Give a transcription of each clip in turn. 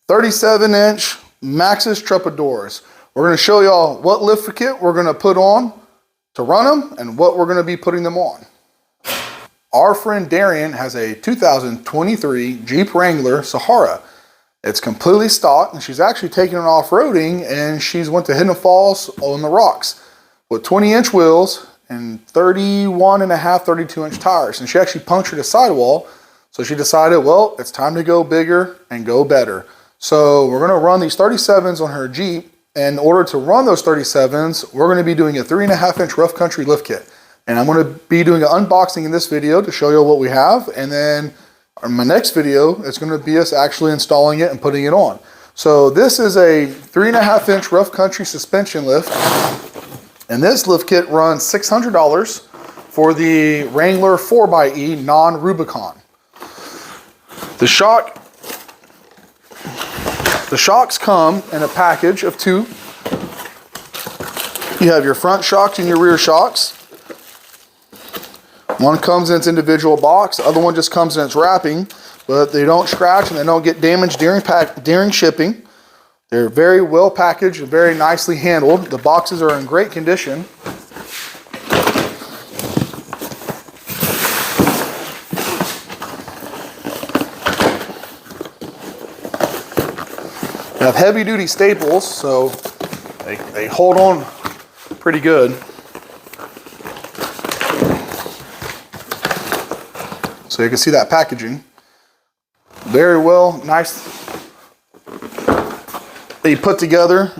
37-inch Maxxis Troubadours. We're going to show y'all what lift kit we're going to put on to run them and what we're going to be putting them on. Our friend Darian has a 2023 Jeep Wrangler Sahara. It's completely stock, and she's actually taking it off-roading, and she's went to Hidden Falls on the rocks with 20-inch wheels and 31.5, 32-inch tires. And she actually punctured a sidewall, so she decided, well, it's time to go bigger and go better. So we're going to run these 37s on her Jeep. In order to run those 37s, we're going to be doing a 3.5-inch rough country lift kit. And I'm going to be doing an unboxing in this video to show you what we have. And then in my next video, it's going to be us actually installing it and putting it on. So this is a 3.5-inch rough country suspension lift. And this lift kit runs $600 for the Wrangler 4xe non-Rubicon. The shocks come in a package of 2. You have your front shocks and your rear shocks. One comes in its individual box, the other one just comes in its wrapping, but they don't scratch and they don't get damaged during shipping. They're very well packaged and very nicely handled. The boxes are in great condition. They have heavy duty staples, so they hold on pretty good. So you can see that packaging. Very well, nice. They put together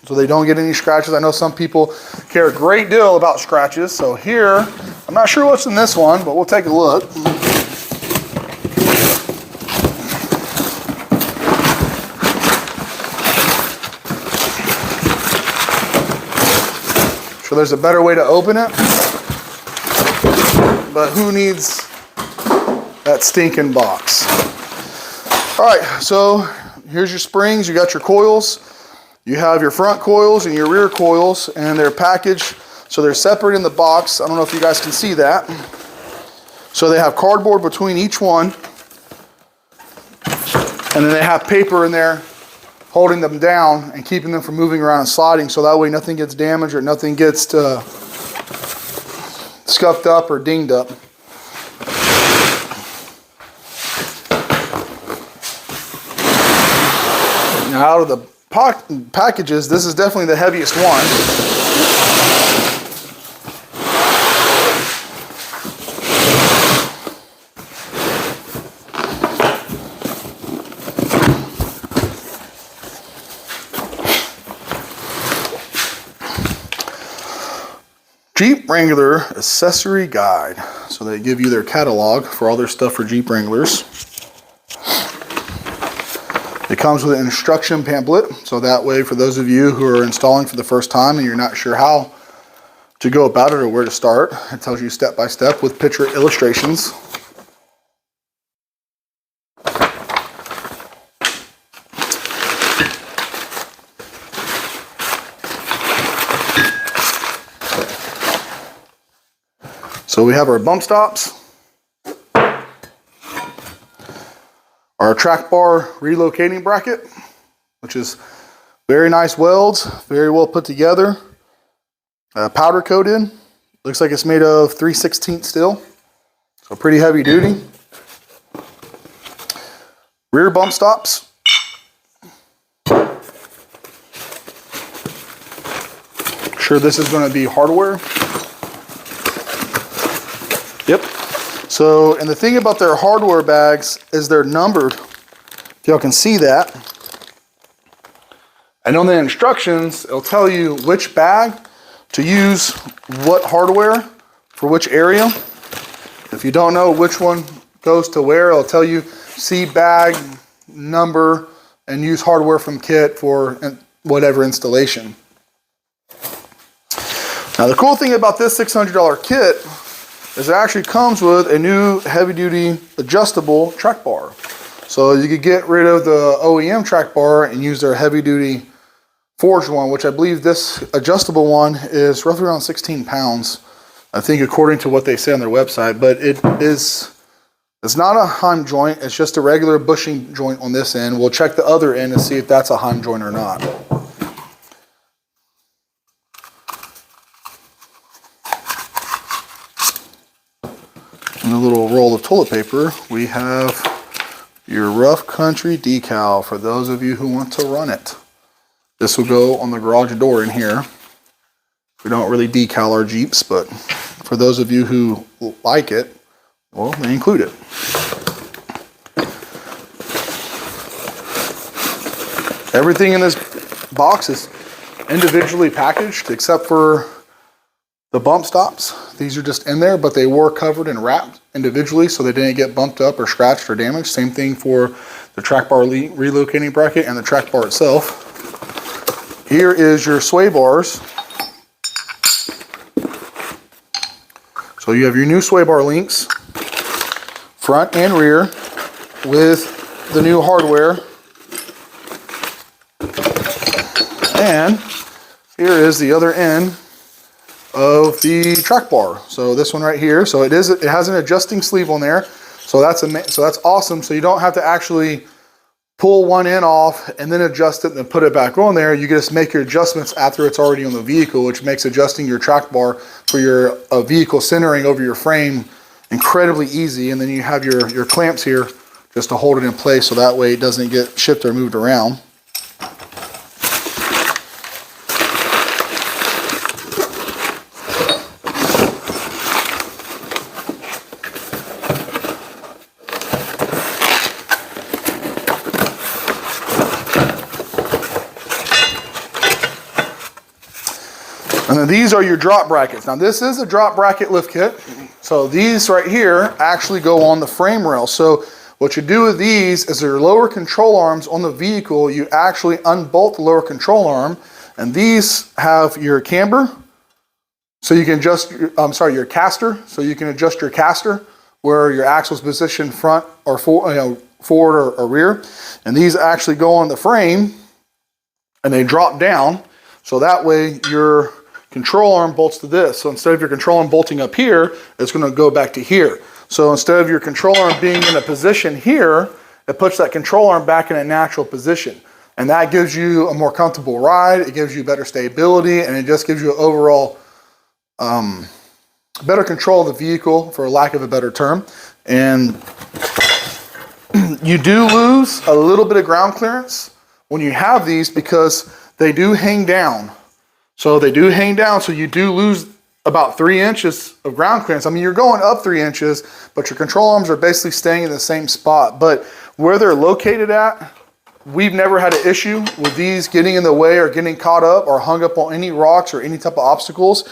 so they don't get any scratches. I know some people care a great deal about scratches. So here, I'm not sure what's in this one, but we'll take a look. Sure, there's a better way to open it, but who needs that stinking box? All right, so here's your springs. You got your coils. You have your front coils and your rear coils, and they're packaged so they're separate in the box. I don't know if you guys can see that. So they have cardboard between each one, and then they have paper in there holding them down and keeping them from moving around and sliding, so that way nothing gets damaged or nothing gets scuffed up or dinged up. Now, out of the packages, this is definitely the heaviest one. Jeep Wrangler Accessory Guide. So they give you their catalog for all their stuff for Jeep Wranglers. It comes with an instruction pamphlet, so that way for those of you who are installing for the first time and you're not sure how to go about it or where to start, it tells you step by step with picture illustrations. So we have our bump stops, our track bar relocating bracket, which is very nice welds, very well put together, powder coated. Looks like it's made of 3/16 steel, so pretty heavy duty. Rear bump stops. Sure, this is going to be hardware. Yep. So, and the thing about their hardware bags is they're numbered. If y'all can see that. And on the instructions, it'll tell you which bag to use, what hardware for which area. If you don't know which one goes to where, it'll tell you see bag, number, and use hardware from kit for whatever installation. Now the cool thing about this $600 kit is it actually comes with a new heavy-duty adjustable track bar. So you could get rid of the OEM track bar and use their heavy-duty forged one, which I believe this adjustable one is roughly around 16 pounds, I think, according to what they say on their website. But it is It's not a Heim joint, it's just a regular bushing joint on this end. We'll check the other end and see if that's a Heim joint or not. In a little roll of toilet paper, we have your Rough Country decal for those of you who want to run it. This will go on the garage door in here. We don't really decal our Jeeps, but for those of you who like it, well, they include it. Everything in this box is individually packaged except for the bump stops. These are just in there, but they were covered and wrapped individually so they didn't get bumped up or scratched or damaged. Same thing for the track bar relocating bracket and the track bar itself. Here is your sway bars. So you have your new sway bar links, front and rear, with the new hardware. And here is the other end of the track bar. So this one right here. So it has an adjusting sleeve on there. So that's awesome. So you don't have to actually pull one end off and then adjust it and then put it back on there. You just make your adjustments after it's already on the vehicle, which makes adjusting your track bar for your vehicle centering over your frame incredibly easy. And then you have your clamps here just to hold it in place so that way it doesn't get shifted or moved around. And then these are your drop brackets. Now this is a drop bracket lift kit. So these right here actually go on the frame rail. So what you do with these is your lower control arms on the vehicle, you actually unbolt the lower control arm, and these have your camber. So you can adjust, your caster. So you can adjust your caster where your axle's positioned front or forward or rear. And these actually go on the frame and they drop down. So that way your control arm bolts to this. So instead of your control arm bolting up here, it's going to go back to here. So instead of your control arm being in a position here, it puts that control arm back in a natural position. And that gives you a more comfortable ride. It gives you better stability, and it just gives you overall better control of the vehicle, for lack of a better term. And you do lose a little bit of ground clearance when you have these because they do hang down. So they do hang down, so you do lose about 3 inches of ground clearance. I mean, you're going up 3 inches, but your control arms are basically staying in the same spot. But where they're located at, we've never had an issue with these getting in the way or getting caught up or hung up on any rocks or any type of obstacles.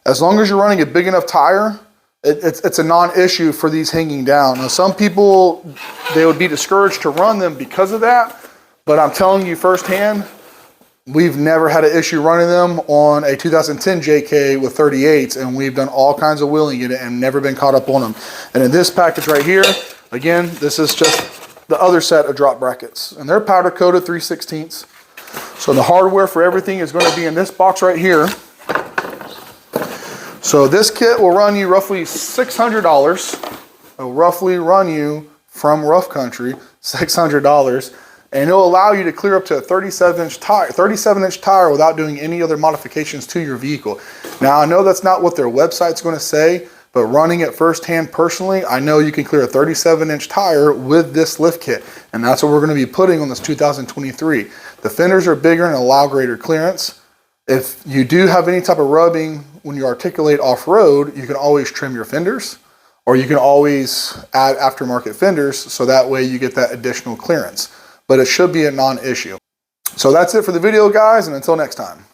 As long as you're running a big enough tire, it's a non-issue for these hanging down. Now, some people, they would be discouraged to run them because of that, but I'm telling you firsthand, we've never had an issue running them on a 2010 JK with 38s, and we've done all kinds of wheeling in it and never been caught up on them. And in this package right here, again, this is just the other set of drop brackets, and they're powder coated 3/16. So the hardware for everything is going to be in this box right here. So this kit will run you roughly $600. It will roughly run you from Rough Country $600. And it'll allow you to clear up to a 37-inch tire without doing any other modifications to your vehicle. Now, I know that's not what their website's going to say, but running it firsthand personally, I know you can clear a 37-inch tire with this lift kit. And that's what we're going to be putting on this 2023. The fenders are bigger and allow greater clearance. If you do have any type of rubbing when you articulate off-road, you can always trim your fenders, or you can always add aftermarket fenders, so that way you get that additional clearance. But it should be a non-issue. So that's it for the video, guys, and until next time.